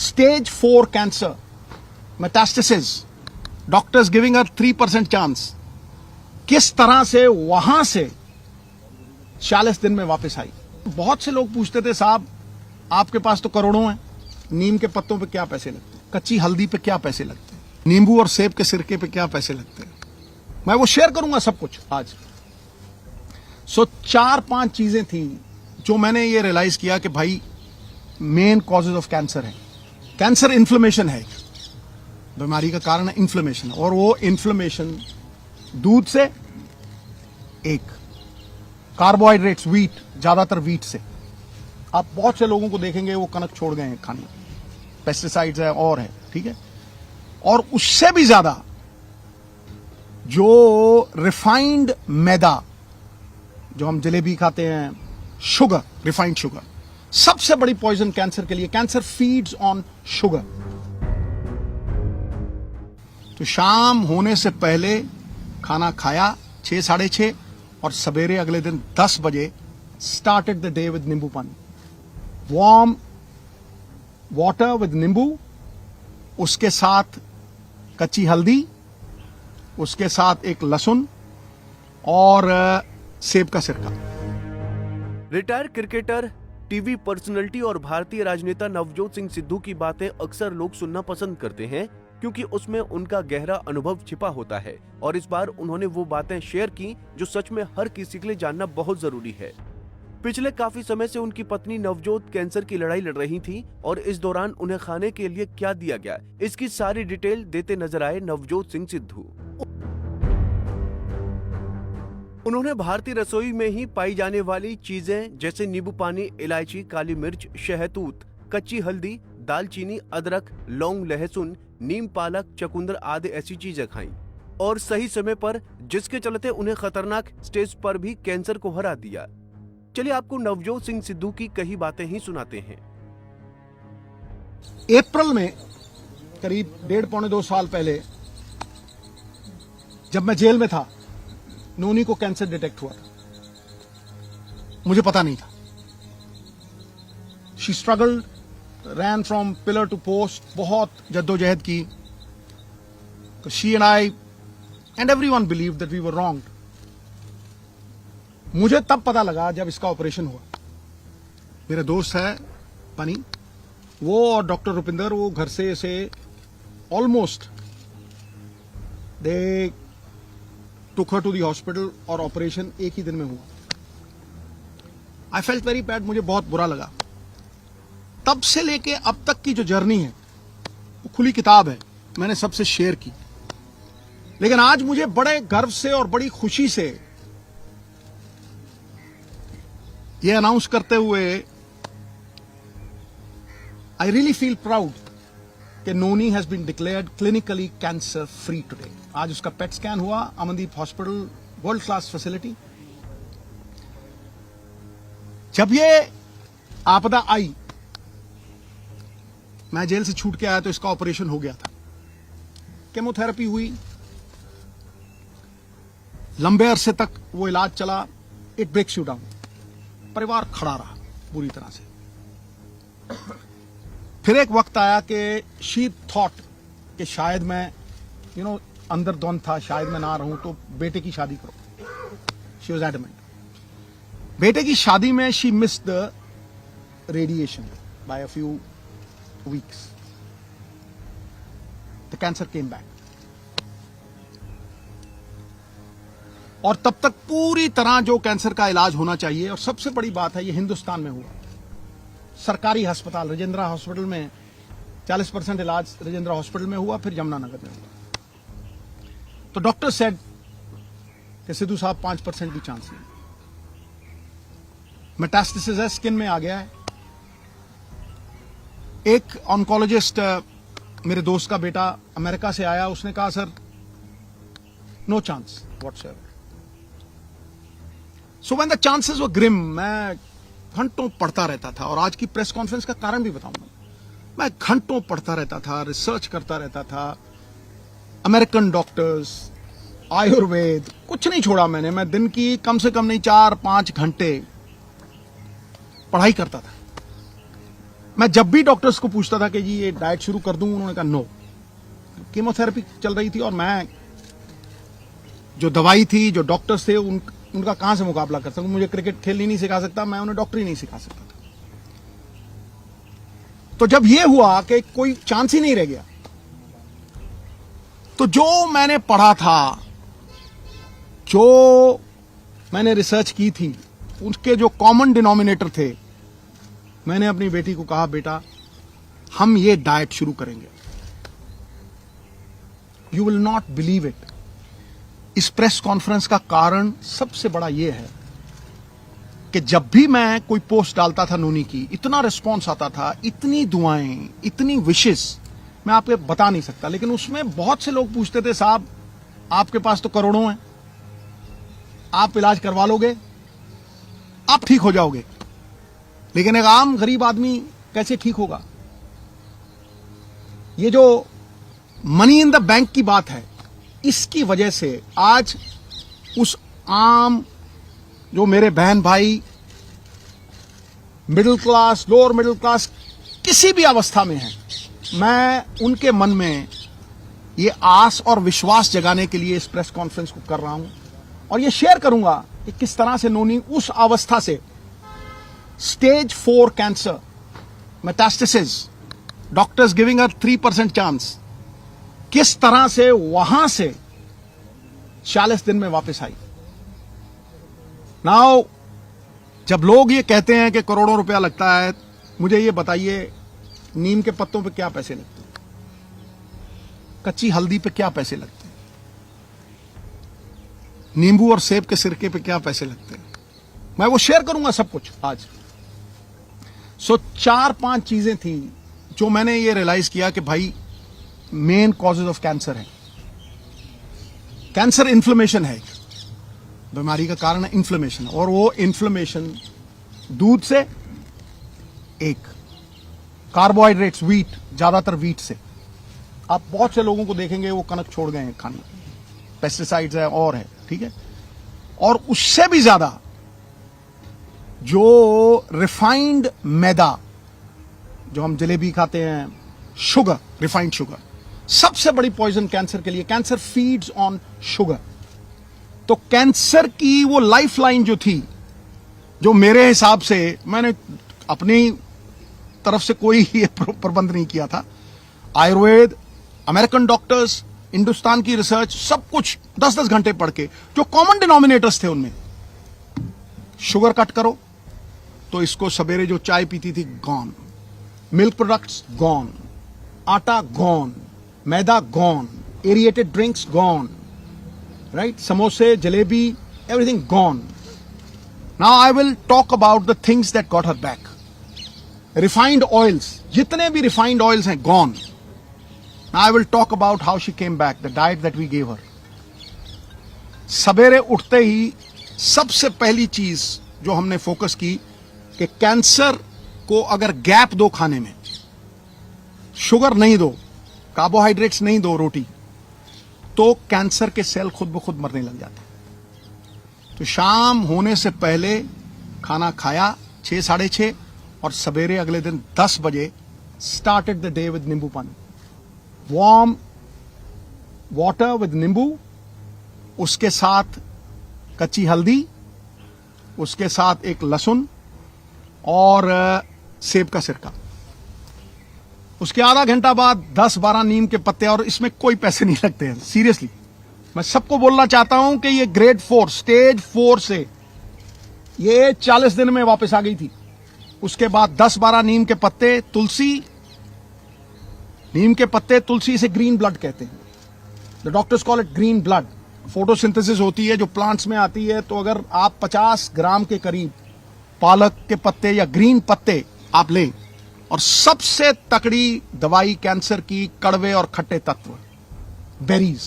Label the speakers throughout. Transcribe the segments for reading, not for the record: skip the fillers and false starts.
Speaker 1: Stage 4 cancer, metastasis, doctors giving her 3% chance. किस तरह से वहां से 40 दिन में वापस आई। बहुत से लोग पूछते थे, साहब आपके पास तो करोड़ों हैं, नीम के पत्तों पे क्या पैसे लगते हैं, कच्ची हल्दी पे क्या पैसे लगते हैं, नींबू और सेब के सिरके पे क्या पैसे लगते हैं। मैं वो शेयर करूंगा सब कुछ आज। 4-5 चीजें थी जो मैंने ये रियलाइज किया कि भाई मेन कॉजेज ऑफ कैंसर है। कैंसर इन्फ्लेमेशन है, बीमारी का कारण है इन्फ्लेमेशन, और वो इन्फ्लेमेशन दूध से, एक कार्बोहाइड्रेट्स, व्हीट, ज्यादातर व्हीट से। आप बहुत से लोगों को देखेंगे वो कनक छोड़ गए हैं खाने, पेस्टिसाइड्स है और है, ठीक है। और उससे भी ज्यादा जो रिफाइंड मैदा, जो हम जलेबी खाते हैं, शुगर, रिफाइंड शुगर, सबसे बड़ी पॉइजन कैंसर के लिए। Cancer feeds on sugar. तो शाम होने से पहले खाना खाया 6, 6:30, और सवेरे अगले दिन 10 बजे स्टार्टेड द डे विद नींबू पानी, वार्म वाटर विद नींबू, उसके साथ कच्ची हल्दी, उसके साथ एक लहसुन और सेब का सिरका।
Speaker 2: रिटायर क्रिकेटर, टीवी पर्सनैलिटी और भारतीय राजनेता नवजोत सिंह सिद्धू की बातें अक्सर लोग सुनना पसंद करते हैं, क्योंकि उसमें उनका गहरा अनुभव छिपा होता है। और इस बार उन्होंने वो बातें शेयर की जो सच में हर किसी के लिए जानना बहुत जरूरी है। पिछले काफी समय से उनकी पत्नी नवजोत कैंसर की लड़ाई लड़ रही थी, और इस दौरान उन्हें खाने के लिए क्या दिया गया, इसकी सारी डिटेल देते नजर आए नवजोत सिंह सिद्धू। उन्होंने भारतीय रसोई में ही पाई जाने वाली चीजें जैसे नींबू पानी, इलायची, काली मिर्च, शहतूत, कच्ची हल्दी, दालचीनी, अदरक, लौंग, लहसुन, नीम, पालक, चकुंदर आदि ऐसी चीजें खाईं, और सही समय पर, जिसके चलते उन्हें खतरनाक स्टेज पर भी कैंसर को हरा दिया। चलिए आपको नवजोत सिंह सिद्धू की कई बातें ही सुनाते हैं।
Speaker 1: अप्रैल में करीब 1.5-2 साल पहले जब मैं जेल में था, नोनी को कैंसर डिटेक्ट हुआ था। मुझे पता नहीं था। She struggled, ran from pillar to post, बहुत जद्दोजहद की। She and I and everyone believe that we were wrong. मुझे तब पता लगा जब इसका ऑपरेशन हुआ। मेरे दोस्त है पनी, वो और डॉक्टर रुपिंदर, वो घर से almost they took her to the hospital, और ऑपरेशन एक ही दिन में हुआ। आई फेल्ट वेरी बैड, मुझे बहुत बुरा लगा। तब से लेके अब तक की जो जर्नी है वो खुली किताब है, मैंने सबसे शेयर की। लेकिन आज मुझे बड़े गर्व से और बड़ी खुशी से यह अनाउंस करते हुए आई रियली फील प्राउड कि Noni has been declared clinically cancer free today. आज उसका पेट स्कैन हुआ, Amandeep hospital, world class facility. जब ये आपदा आई, मैं जेल से छूट के आया तो इसका ऑपरेशन हो गया था। केमोथेरेपी हुई, लंबे अरसे तक वो इलाज चला। It breaks you down. परिवार खड़ा रहा पूरी तरह से। फिर एक वक्त आया कि शी थॉट कि शायद मैं अंदर द्वंद था, शायद मैं ना रहूं, तो बेटे की शादी करो। She was adamant. बेटे की शादी में she missed the radiation by a few weeks. The cancer came back, और तब तक पूरी तरह जो कैंसर का इलाज होना चाहिए, और सबसे बड़ी बात है ये हिंदुस्तान में हुआ। सरकारी अस्पताल राजेंद्र हॉस्पिटल में 40% इलाज राजेंद्र हॉस्पिटल में हुआ, फिर यमुनानगर में हुआ। तो डॉक्टर सेड कि सिद्धू साहब 5% भी चांस नहीं, मेटास्टेसिस है, स्किन में आ गया है। एक ऑन्कोलॉजिस्ट, मेरे दोस्त का बेटा अमेरिका से आया, उसने कहा sir no chance whatsoever. So when the chances were grim, मैं घंटों पढ़ता रहता था, और आज की प्रेस कॉन्फ्रेंस का कारण भी बताऊंगा। मैं घंटों पढ़ता रहता था, रिसर्च करता रहता था, अमेरिकन डॉक्टर्स, आयुर्वेद, कुछ नहीं छोड़ा मैंने। मैं दिन की कम से कम नहीं 4-5 घंटे पढ़ाई करता था। मैं जब भी डॉक्टर्स को पूछता था कि जी ये डाइट शुरू कर दूं, उन्होंने कहा नो। कीमोथेरेपी चल रही थी और मैं जो दवाई थी, जो डॉक्टर्स थे, उनका कहां से मुकाबला कर सकूं। मुझे क्रिकेट खेलनी नहीं सिखा सकता, मैं उन्हें डॉक्टरी नहीं सिखा सकता था। तो जब ये हुआ कि कोई चांस ही नहीं रह गया, तो जो मैंने पढ़ा था, जो मैंने रिसर्च की थी, उसके जो कॉमन डिनोमिनेटर थे, मैंने अपनी बेटी को कहा बेटा हम ये डाइट शुरू करेंगे। You will not believe it. इस प्रेस कॉन्फ्रेंस का कारण सबसे बड़ा यह है कि जब भी मैं कोई पोस्ट डालता था नोनी की, इतना रिस्पॉन्स आता था, इतनी दुआएं, इतनी विशेस, मैं आपको बता नहीं सकता। लेकिन उसमें बहुत से लोग पूछते थे साहब आपके पास तो करोड़ों हैं, आप इलाज करवा लोगे, आप ठीक हो जाओगे, लेकिन एक आम गरीब आदमी कैसे ठीक होगा। ये जो मनी इन द बैंक की बात है, इसकी वजह से आज उस आम जो मेरे बहन भाई middle class, lower middle class, किसी भी अवस्था में हैं, मैं उनके मन में ये आस और विश्वास जगाने के लिए इस प्रेस कॉन्फ्रेंस को कर रहा हूं और ये शेयर करूंगा कि किस तरह से नोनी उस अवस्था से stage 4 cancer, metastasis, doctors giving her 3% chance, किस तरह से वहां से 40 दिन में वापस आई। नाउ जब लोग ये कहते हैं कि करोड़ों रुपया लगता है, मुझे ये बताइए नीम के पत्तों पे क्या पैसे लगते हैं, कच्ची हल्दी पे क्या पैसे लगते हैं, नींबू और सेब के सिरके पे क्या पैसे लगते हैं। मैं वो शेयर करूंगा सब कुछ आज। सो 4-5 चीजें थी जो मैंने ये रियलाइज किया कि भाई मेन कॉजेज ऑफ कैंसर है। कैंसर इन्फ्लेमेशन है, बीमारी का कारण है इन्फ्लेमेशन, और वो इन्फ्लेमेशन दूध से, एक कार्बोहाइड्रेट्स, वीट, ज्यादातर वीट से। आप बहुत से लोगों को देखेंगे वो कनक छोड़ गए हैं खाने, पेस्टिसाइड्स है और है, ठीक है। और उससे भी ज्यादा जो रिफाइंड मैदा, जो हम जलेबी खाते हैं, शुगर, रिफाइंड शुगर, सबसे बड़ी पॉइजन कैंसर के लिए। Cancer feeds on sugar. तो कैंसर की वो लाइफलाइन जो थी, जो मेरे हिसाब से, मैंने अपनी तरफ से कोई ये प्रबंध नहीं किया था, आयुर्वेद, अमेरिकन डॉक्टर्स, हिंदुस्तान की रिसर्च, सब कुछ 10-10 घंटे पढ़ के, जो कॉमन डिनोमिनेटर्स थे उनमें, शुगर कट करो, तो इसको सवेरे जो चाय पीती थी गॉन, मिल्क प्रोडक्ट्स गॉन, आटा गॉन, मैदा gone, aerated drinks gone, right, समोसे, जलेबी, everything gone. Now I will talk about the things that got her back. Refined oils, जितने भी रिफाइंड ऑयल्स हैं gone. Now I will talk about how she came back, the diet that we gave her. सवेरे उठते ही सबसे पहली चीज जो हमने फोकस की कि कैंसर को अगर गैप दो खाने में, शुगर नहीं दो, कार्बोहाइड्रेट्स नहीं दो, रोटी, तो कैंसर के सेल खुद ब खुद मरने लग जाते हैं। तो शाम होने से पहले खाना खाया 6-6:30, और सवेरे अगले दिन 10 बजे स्टार्टेड द डे विद नींबू पानी, वार्म वाटर विद नींबू, उसके साथ कच्ची हल्दी, उसके साथ एक लहसुन और सेब का सिरका। उसके आधा घंटा बाद 10-12 नीम के पत्ते, और इसमें कोई पैसे नहीं लगते हैं, सीरियसली। मैं सबको बोलना चाहता हूं कि ये ग्रेड 4, स्टेज 4 से ये 40 दिन में वापस आ गई थी। उसके बाद 10-12 नीम के पत्ते, तुलसी, नीम के पत्ते, तुलसी से ग्रीन ब्लड कहते हैं, the doctors call it green blood. Photosynthesis होती है जो प्लांट्स में आती है, तो अगर आप 50 ग्राम के करीब पालक के पत्ते या ग्रीन पत्ते आप लें, और सबसे तकड़ी दवाई कैंसर की, कड़वे और खट्टे तत्व, बेरीज।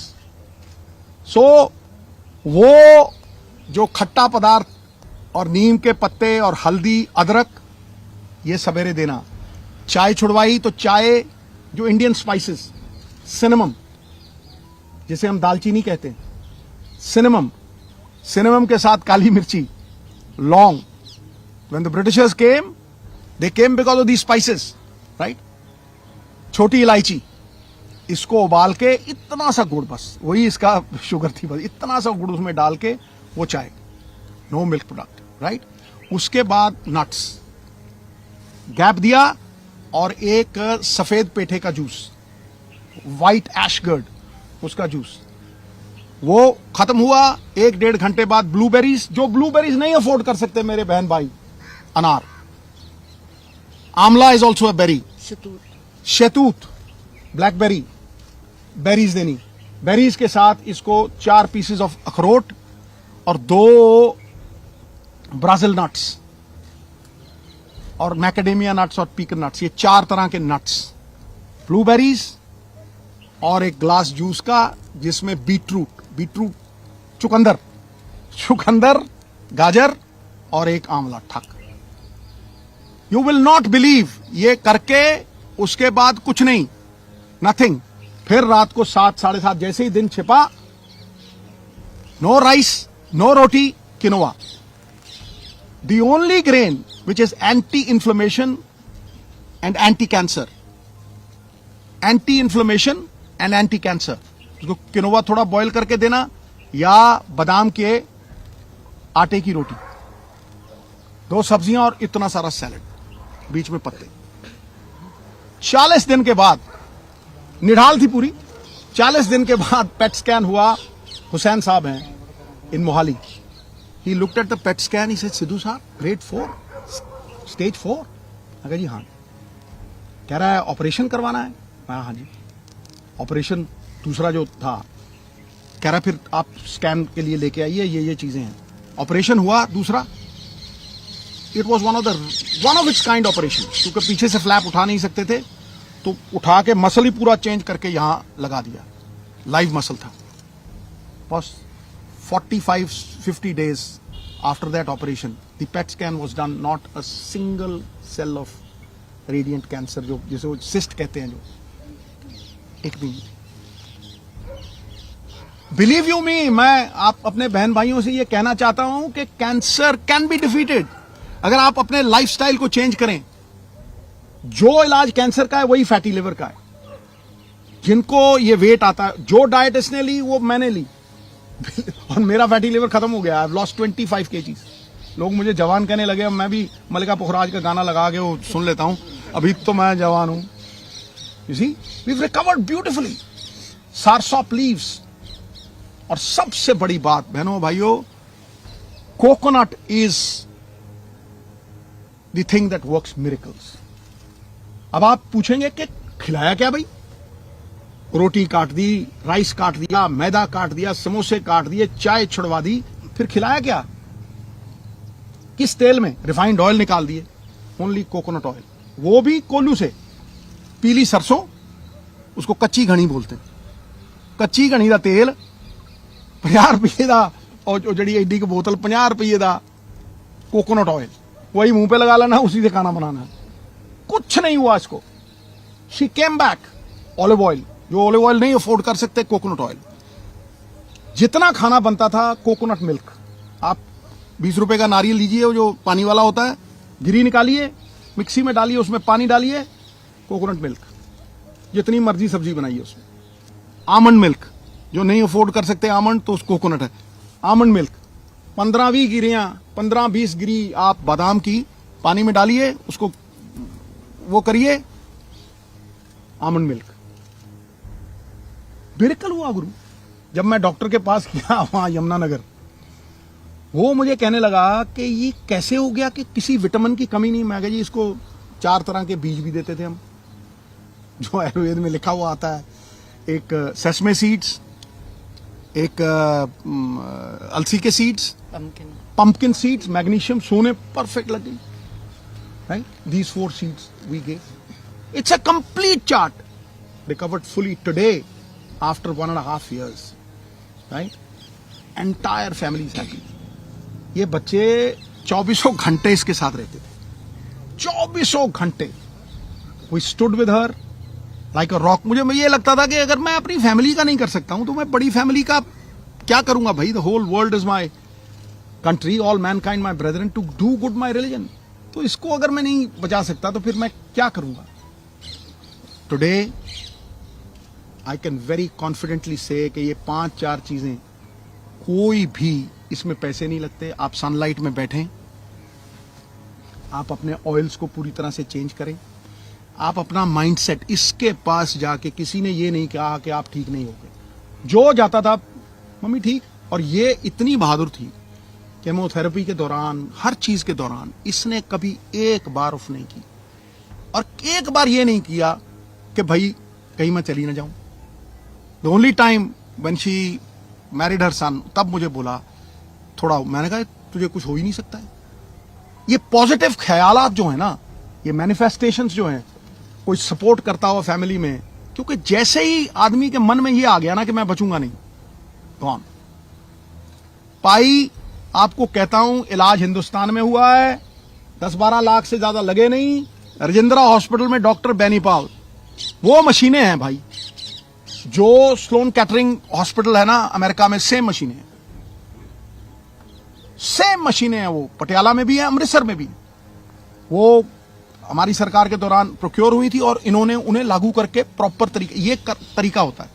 Speaker 1: सो वो जो खट्टा पदार्थ और नीम के पत्ते और हल्दी, अदरक, ये सवेरे देना। चाय छुड़वाई तो चाय, जो इंडियन स्पाइसेस, सिनेमम, जिसे हम दालचीनी कहते हैं, सिनेमम, सिनेमम के साथ काली मिर्ची, लौंग। When the Britishers came, they came because of these spices. Right. छोटी इलायची, इसको उबाल के इतना सा गुड़, बस वही इसका शुगर थी, बस इतना सा गुड़ उसमें डाल के वो चाय, नो मिल्क प्रोडक्ट, राइट। उसके बाद नट्स, गैप दिया, और एक सफेद पेठे का जूस, व्हाइट एशगर्ड, उसका जूस, वो खत्म हुआ। 1-1.5 घंटे बाद ब्लूबेरीज, जो ब्लूबेरीज नहीं अफोर्ड कर सकते मेरे बहन भाई, अनार, आंवला इज ऑल्सो अ बेरी, शहतूत, ब्लैकबेरी, बेरीज देनी। बेरीज के साथ इसको 4 पीसेस ऑफ अखरोट और 2 ब्राजील नट्स और मैकेडेमिया नट्स और पीकन नट्स, ये 4 तरह के नट्स, ब्लूबेरीज, और एक ग्लास जूस का जिसमें बीटरूट, चुकंदर, गाजर और एक आंवला, ठक। यू विल नॉट बिलीव, ये करके उसके बाद कुछ नहीं, नथिंग। फिर रात को 7, 7:30 जैसे ही दिन छिपा, no rice, no roti, quinoa, the only grain which is anti-inflammation and anti-cancer, anti-inflammation and anti-cancer। उसको किनोवा थोड़ा बॉईल करके देना, या बादाम के आटे की रोटी, 2 सब्जियां और इतना सारा सैलेड, बीच में पत्ते। 40 दिन के बाद, निढाल थी पूरी, 40 दिन के बाद पेट स्कैन हुआ। हुसैन साहब हैं इन Mohali, he looked at the PET scan, he said, Sidhu साहब, grade 4, stage 4। अगर जी हाँ, कह रहा है ऑपरेशन करवाना है। मैं हाँ जी, ऑपरेशन दूसरा जो था, कह रहा फिर आप स्कैन के लिए लेके आइए, ये चीजें हैं। ऑपरेशन हुआ दूसरा, it was one of its kind operation, क्योंकि पीछे से फ्लैप उठा नहीं सकते थे, तो उठा के मसल ही पूरा चेंज करके यहां लगा दिया, लाइव मसल था। बस 45-50 days after that operation, the PET scan was done, not a single cell of radiant cancer, जो जिसे वो cyst कहते हैं, जो एक भी। Believe you me, मैं आप अपने बहन भाइयों से ये कहना चाहता हूं कि कैंसर कैन बी डिफीटेड अगर आप अपने लाइफस्टाइल को चेंज करें। जो इलाज कैंसर का है वही फैटी लिवर का है। जिनको ये वेट आता है, जो डाइट इसने ली वो मैंने ली, और मेरा फैटी लिवर खत्म हो गया। I have lost 25 kgs। लोग मुझे जवान कहने लगे, अब मैं भी मल्लिका पुखराज का गाना लगा के वो सुन लेता हूं, अभी तो मैं जवान हूं। You see, we recovered beautifully, soursop leaves. और सबसे बड़ी बात बहनों भाइयों, coconut is the thing that works miracles. अब आप पूछेंगे कि खिलाया क्या भाई? रोटी काट दी, राइस काट दिया, मैदा काट दिया, समोसे काट दिए, चाय छुड़वा दी, फिर खिलाया क्या? किस तेल में? रिफाइंड ऑयल निकाल दिए, ओनली कोकोनट ऑयल, वो भी कोल्लू से। पीली सरसों, उसको कच्ची घनी बोलते हैं। कच्ची घनी का तेल 50 रुपये का, और जड़ी एडी की बोतल 50 रुपये का कोकोनट ऑयल, वही मुंह पे लगा लेना, उसी से खाना बनाना। कुछ नहीं हुआ इसको। She came back. Olive oil, जो ऑलिव ऑयल नहीं अफोर्ड कर सकते, कोकोनट ऑयल। जितना खाना बनता था, कोकोनट मिल्क। आप 20 रुपए का नारियल लीजिए, वो जो पानी वाला होता है, गिरी निकालिए, मिक्सी में डालिए, उसमें पानी डालिए, कोकोनट मिल्क, जितनी मर्जी सब्जी बनाइए उसमें। आमंड मिल्क, जो नहीं अफोर्ड कर सकते आमंड, तो उस कोकोनट है। आमंड मिल्क 15-20 गिरियां, 15-20 गिरी आप बादाम की पानी में डालिए, उसको वो करिए, आमंड मिल्क। मिरेकल हुआ गुरु। जब मैं डॉक्टर के पास गया वहां यमुनानगर, वो मुझे कहने लगा कि ये कैसे हो गया कि किसी विटामिन की कमी नहीं। मैं कहा जी, इसको 4 तरह के बीज भी देते थे हम, जो आयुर्वेद में लिखा हुआ आता है। एक सेसमे सीड्स, एक अलसी के सीड्स, पंपकिन सीड्स, मैग्नीशियम, सोने परफेक्ट लगी। Right, these 4 seeds we gave. It's a complete chart, recovered fully today after 1.5 years, right? Entire family is happy. ये बच्चे 24 घंटे इसके साथ रहते थे, 24 घंटे। We stood with her like a rock. मुझे ये लगता था कि अगर मैं अपनी फैमिली का नहीं कर सकता हूं, तो मैं बड़ी फैमिली का क्या करूंगा भाई? The whole world is my country, all mankind my brethren, to do good my religion. तो इसको अगर मैं नहीं बचा सकता, तो फिर मैं क्या करूंगा? Today I can very confidently से कि ये 5-4 चीजें कोई भी इसमें पैसे नहीं लगते। आप सनलाइट में बैठें, आप अपने ऑयल्स को पूरी तरह से चेंज करें, आप अपना माइंडसेट, इसके पास जाके किसी ने ये नहीं कहा कि आप ठीक नहीं हो गए। जो जाता था मम्मी ठीक, और ये इतनी बहादुर थी केमोथेरेपी के दौरान, हर चीज के दौरान इसने कभी एक बार ऑफ नहीं की, और एक बार ये नहीं किया कि भाई कहीं मैं चली ना जाऊं। The only time when she married her son, तब मुझे बोला थोड़ा, मैंने कहा तुझे कुछ हो ही नहीं सकता है। ये पॉजिटिव ख्यालात जो है ना, ये मैनिफेस्टेशंस जो हैं, कोई सपोर्ट करता हुआ फैमिली में, क्योंकि जैसे ही आदमी के मन में ये आ गया ना कि मैं बचूंगा नहीं, कौन पाई, आपको कहता हूं इलाज हिंदुस्तान में हुआ है, 10-12 लाख से ज्यादा लगे नहीं। राजेंद्रा हॉस्पिटल में डॉक्टर बेनीपाल, वो मशीनें हैं भाई, जो स्लोन कैटरिंग हॉस्पिटल है ना अमेरिका में, सेम मशीनें हैं, सेम मशीनें हैं। वो पटियाला में भी है, अमृतसर में भी। वो हमारी सरकार के दौरान प्रोक्योर हुई थी और इन्होंने उन्हें लागू करके प्रॉपर तरीके, ये तरीका होता है।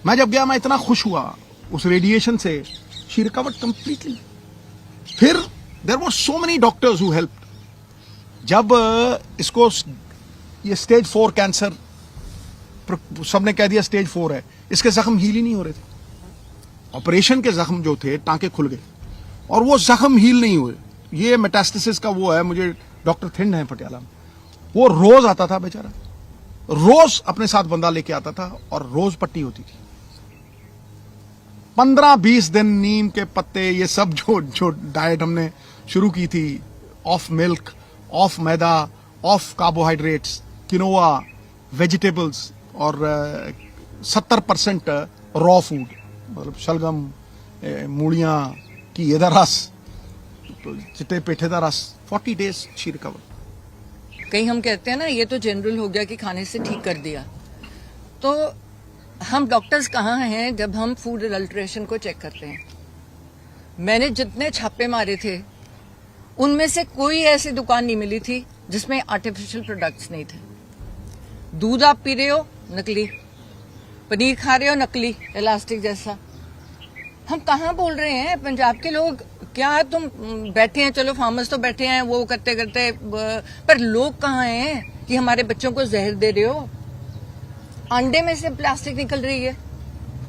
Speaker 1: मैं जब गया, मैं इतना खुश हुआ उस रेडिएशन से, शी रिकवर्ड कंप्लीटली। फिर there were so many doctors who helped. जब इसको ये स्टेज 4 कैंसर, सबने कह दिया स्टेज 4 है, इसके जख्म हील ही नहीं हो रहे थे। ऑपरेशन के जख्म जो थे, टांके खुल गए और वो जख्म हील नहीं हुए। ये मेटास्टेसिस का वो है, मुझे डॉक्टर थिंड है पटियाला में, वो रोज आता था बेचारा, रोज अपने साथ बंदा लेके आता था और रोज पट्टी होती थी। 15-20 दिन नीम के पत्ते, ये सब जो डाइट हमने शुरू की थी, of milk, of maida, of carbohydrates, quinoa, vegetables, और 70% रॉ फूड, मतलब शलगम, मूलियां की ਇਹਦਾ रस, चिट्टे पेठे का रस। 40 days शी रिकवर।
Speaker 3: कहीं हम कहते हैं ना ये तो जनरल हो गया कि खाने से ठीक कर दिया, तो हम डॉक्टर्स कहाँ हैं जब हम फूड अडल्ट्रेशन को चेक करते हैं? मैंने जितने छापे मारे थे उनमें से कोई ऐसी दुकान नहीं मिली थी जिसमें आर्टिफिशियल प्रोडक्ट्स नहीं थे। दूध आप पी रहे हो, नकली। पनीर खा रहे हो, नकली, इलास्टिक जैसा। हम कहाँ बोल रहे हैं पंजाब के लोग? क्या तुम बैठे हैं, चलो फार्मर्स तो बैठे हैं वो करते करते, पर लोग कहाँ हैं कि हमारे बच्चों को जहर दे रहे हो? अंडे में से प्लास्टिक निकल रही है,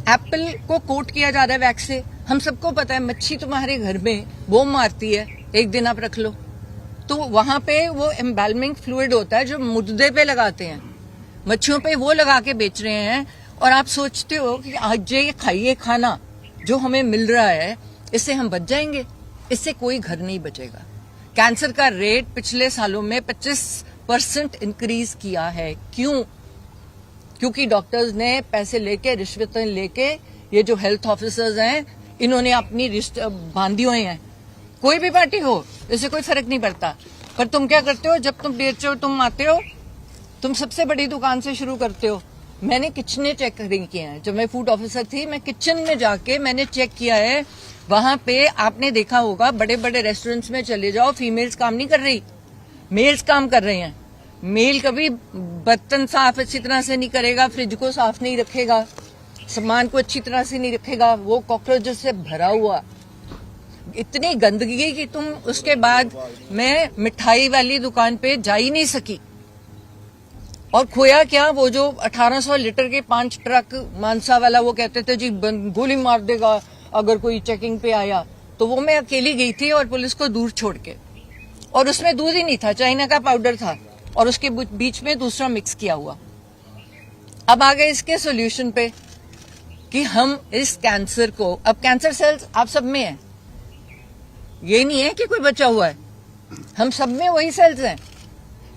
Speaker 3: एप्पल को कोट किया जा रहा है वैक्स से। हम सबको पता है मच्छी तुम्हारे घर में वो मारती है, एक दिन आप रख लो तो वहां पे वो एम्बैलमिंग फ्लूइड होता है जो मुर्दे पे लगाते हैं, मच्छियों पे वो लगा के बेच रहे हैं। और आप सोचते हो कि आज ये खाइए खाना जो हमें मिल रहा है, इससे हम बच जाएंगे? इससे कोई घर नहीं बचेगा। कैंसर का रेट पिछले सालों में 25% इंक्रीज किया है। क्यों? क्योंकि डॉक्टर्स ने पैसे लेके, रिश्वतें लेके, ये जो हेल्थ ऑफिसर्स हैं इन्होंने अपनी रिश्ते बांधी हुए हैं। कोई भी पार्टी हो, इससे कोई फर्क नहीं पड़ता। पर तुम क्या करते हो? जब तुम बेचते हो, तुम आते हो, तुम सबसे बड़ी दुकान से शुरू करते हो। मैंने किचने चेक नहीं किए हैं। जब मैं फूड ऑफिसर थी, मैं किचन में जाके मैंने चेक किया है। वहां पे आपने देखा होगा, बड़े बड़े रेस्टोरेंट्स में चले जाओ, फीमेल्स काम नहीं कर रही, मेल्स काम कर रहे हैं। मेल कभी बर्तन साफ अच्छी तरह से नहीं करेगा, फ्रिज को साफ नहीं रखेगा, सामान को अच्छी तरह से नहीं रखेगा, वो कॉकरोचेस से भरा हुआ, इतनी गंदगी कि तुम उसके बाद मैं मिठाई वाली दुकान पे जा ही नहीं सकी। और खोया क्या, वो जो 1800 लीटर के 5 ट्रक मानसा वाला, वो कहते थे जी गोली मार देगा अगर कोई चेकिंग पे आया, तो वो मैं अकेली गई थी और पुलिस को दूर छोड़ के, और उसमें दूध ही नहीं था, चाइना का पाउडर था और उसके बीच में दूसरा मिक्स किया हुआ। अब आ गए इसके सॉल्यूशन पे कि हम इस कैंसर को, अब कैंसर सेल्स आप सब में है, ये नहीं है कि कोई बचा हुआ है, हम सब में वही सेल्स हैं।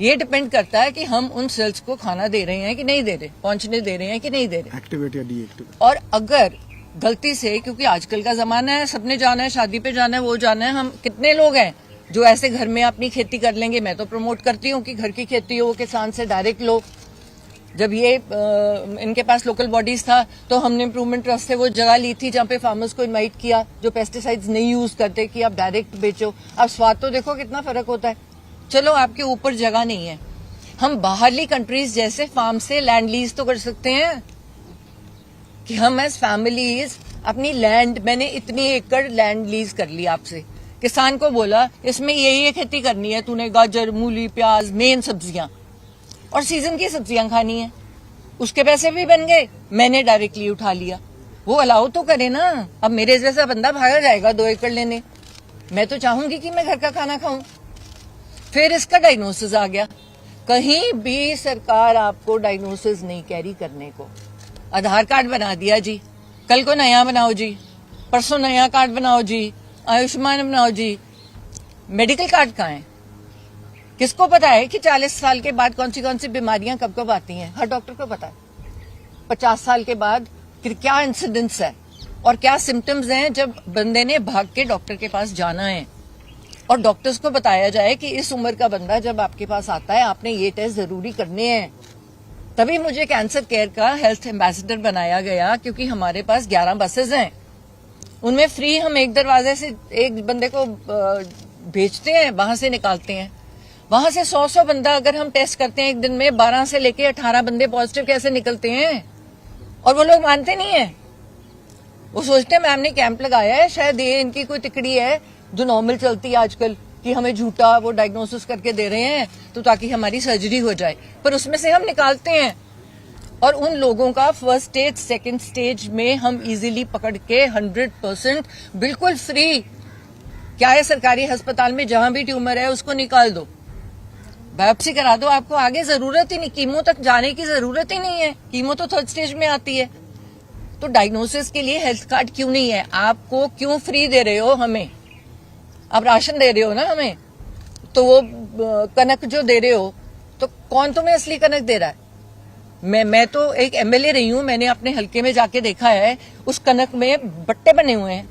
Speaker 3: ये डिपेंड करता है कि हम उन सेल्स को खाना दे रहे हैं कि नहीं दे रहे, पहुंचने दे रहे हैं कि नहीं दे रहे,
Speaker 1: एक्टिवेट या डीएक्टिवेट।
Speaker 3: और अगर गलती से, क्योंकि आजकल का जमाना है, सबने जाना है, शादी पे जाना है, वो जाना है, हम कितने लोग हैं जो ऐसे घर में अपनी खेती कर लेंगे? मैं तो प्रमोट करती हूँ कि घर की खेती हो, किसान से डायरेक्ट लो। जब ये इनके पास लोकल बॉडीज था तो हमने इम्प्रूवमेंट ट्रस्ट से वो जगह ली थी जहाँ पे फार्मर्स को इनवाइट किया जो पेस्टिसाइड्स नहीं यूज करते कि आप डायरेक्ट बेचो। अब स्वाद तो देखो कितना फर्क होता है। चलो आपके ऊपर जगह नहीं है, हम बाहरली कंट्रीज जैसे फार्म से लैंड लीज तो कर सकते हैं कि हम एज फैमिलीज अपनी लैंड, मैंने इतनी एकड़ लैंड लीज कर ली आपसे, किसान को बोला इसमें ये खेती करनी है, तूने गाजर, मूली, प्याज, मेन सब्जियां और सीजन की सब्जियां खानी है, उसके पैसे भी बन गए, मैंने डायरेक्टली उठा लिया। वो अलाउ तो करे ना। अब मेरे जैसा बंदा भागा जाएगा 2 एकड़ लेने, मैं तो चाहूंगी कि मैं घर का खाना खाऊं। फिर इसका डायग्नोसिस आ गया। कहीं भी सरकार आपको डायग्नोसिस नहीं कैरी करने को, आधार कार्ड बना दिया जी, कल को नया बनाओ जी, परसों नया कार्ड बनाओ जी, आयुष्मान बनाओ जी। मेडिकल कार्ड कहाँ है? किसको पता है कि 40 साल के बाद कौन सी बीमारियां कब कब आती हैं? हर डॉक्टर को पता है। 50 साल के बाद क्या इंसिडेंट्स है और क्या सिम्टम्स हैं जब बंदे ने भाग के डॉक्टर के पास जाना है, और डॉक्टर्स को बताया जाए कि इस उम्र का बंदा जब आपके पास आता है आपने ये टेस्ट जरूरी करने हैं। तभी मुझे कैंसर केयर का हेल्थ एम्बेसडर बनाया गया, क्योंकि हमारे पास 11 बसेज हैं, उनमें फ्री हम एक दरवाजे से एक बंदे को भेजते हैं, वहां से निकालते हैं। वहां से 100 बंदा अगर हम टेस्ट करते हैं एक दिन में, 12 से लेके 18 बंदे पॉजिटिव कैसे निकलते हैं? और वो लोग मानते नहीं है, वो सोचते हैं मैम ने कैंप लगाया है, शायद ये इनकी कोई तिकड़ी है जो नॉर्मल चलती है आजकल, कि हमें झूठा वो डायग्नोसिस करके दे रहे हैं तो ताकि हमारी सर्जरी हो जाए, पर उसमें से हम निकालते हैं। और उन लोगों का फर्स्ट स्टेज, सेकंड स्टेज में हम इजीली पकड़ के 100% बिल्कुल फ्री, क्या है सरकारी अस्पताल में जहां भी ट्यूमर है उसको निकाल दो, बायोप्सी करा दो, आपको आगे जरूरत ही नहीं, कीमो तक जाने की जरूरत ही नहीं है, कीमो तो थर्ड स्टेज में आती है। तो डायग्नोसिस के लिए हेल्थ कार्ड क्यों नहीं है? आपको क्यों फ्री दे रहे हो हमें? आप राशन दे रहे हो ना हमें, तो वो कनक जो दे रहे हो, तो कौन तुम्हें असली कनक दे रहा है? मैं तो एक एमएलए रही हूं, मैंने अपने हल्के में जाके देखा है, उस कनक में बट्टे बने हुए हैं।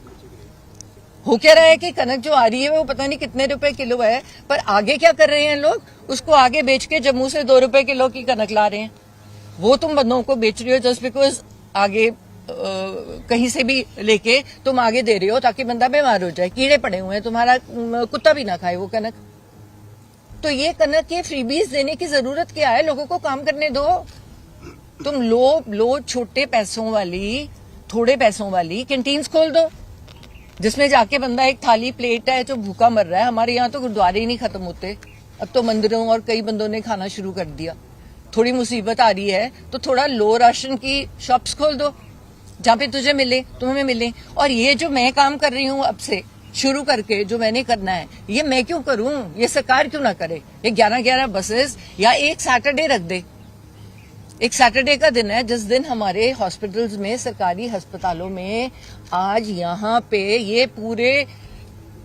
Speaker 3: हो क्या रहा है कि कनक जो आ रही है वो पता नहीं कितने रुपए किलो है, पर आगे क्या कर रहे हैं लोग, उसको आगे बेच के जम्मू से 2 रुपए किलो की कनक ला रहे हैं। वो तुम बंदों को बेच रहे हो जस्ट बिकॉज आगे कहीं से भी लेके तुम आगे दे रहे हो ताकि बंदा बीमार हो जाए, कीड़े पड़े हुए हैं, तुम्हारा कुत्ता भी ना खाए वो कनक। तो ये कनक के फ्रीबीज देने की जरूरत क्या है? लोगों को काम करने दो। तुम लो छोटे पैसों वाली, थोड़े पैसों वाली कैंटीन्स खोल दो, जिसमें जाके बंदा एक थाली प्लेट है जो भूखा मर रहा है। हमारे यहाँ तो गुरुद्वारे ही नहीं खत्म होते, अब तो मंदिरों और कई बंदों ने खाना शुरू कर दिया। थोड़ी मुसीबत आ रही है तो थोड़ा लो राशन की शॉप्स खोल दो, जहाँ पे तुझे मिले, तुम्हें मिले। और ये जो मैं काम कर रही हूँ अब से शुरू करके, जो मैंने करना है, ये मैं क्यों करूं? ये सरकार क्यों ना करे? ये 11 बसेस या एक सैटरडे रख दे। एक सैटरडे का दिन है जिस दिन हमारे हॉस्पिटल्स में, सरकारी अस्पतालों में, आज यहाँ पे ये पूरे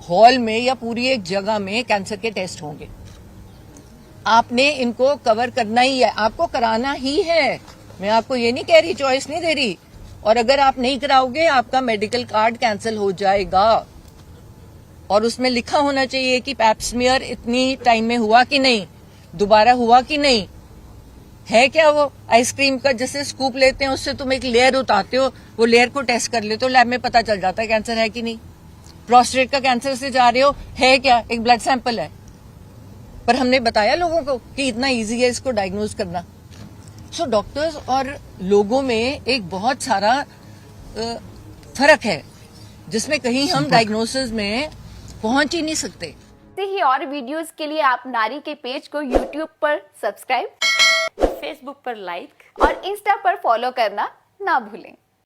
Speaker 3: हॉल में या पूरी एक जगह में कैंसर के टेस्ट होंगे। आपने इनको कवर करना ही है, आपको कराना ही है। मैं आपको ये नहीं कह रही, चॉइस नहीं दे रही। और अगर आप नहीं कराओगे आपका मेडिकल कार्ड कैंसिल हो जाएगा, और उसमें लिखा होना चाहिए कि पैप स्मीयर इतनी टाइम में हुआ कि नहीं, दोबारा हुआ कि नहीं। है क्या वो आइसक्रीम का जैसे स्कूप लेते हैं, उससे तुम एक लेयर उतारते हो, वो लेयर को टेस्ट कर लेते हो, लैब में पता चल जाता है कैंसर है कि नहीं। प्रोस्टेट का कैंसर से जा रहे हो, है क्या, एक ब्लड सैंपल है, पर हमने बताया लोगों को कि इतना इजी है इसको डायग्नोज करना। सो डॉक्टर्स और लोगों में एक बहुत सारा फर्क है, जिसमें कहीं हम डायग्नोसिस में पहुंच ही नहीं सकते।
Speaker 4: ऐसे ही और वीडियोस के लिए आप नारी के पेज को यूट्यूब पर सब्सक्राइब, फेसबुक पर लाइक और इंस्टा पर फॉलो करना ना भूलें।